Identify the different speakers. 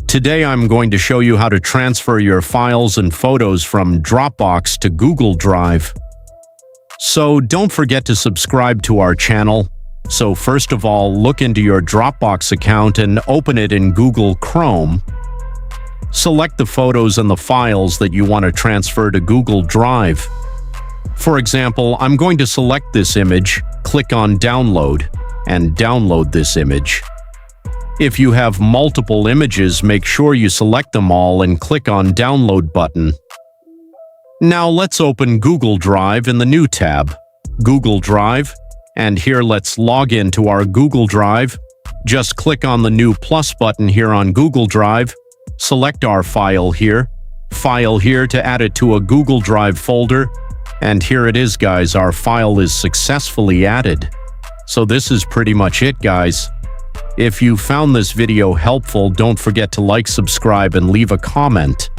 Speaker 1: Today I'm going to show you how to transfer your files and photos from Dropbox to Google Drive. So don't forget to subscribe to our channel. So first of all, look into your Dropbox account and open it in Google Chrome. Select the photos and the files that you want to transfer to Google Drive. For example, I'm going to select this image, click on Download, and download this image. If you have multiple images, make sure you select them all and click on Download button. Now let's open Google Drive in the New tab, Google Drive, and here let's log into our Google Drive. Just click on the new plus button here on Google Drive, select our file here to add it to a Google Drive folder, and here it is, guys, our file is successfully added. So this is pretty much it, guys. If you found this video helpful, don't forget to like, subscribe, and leave a comment.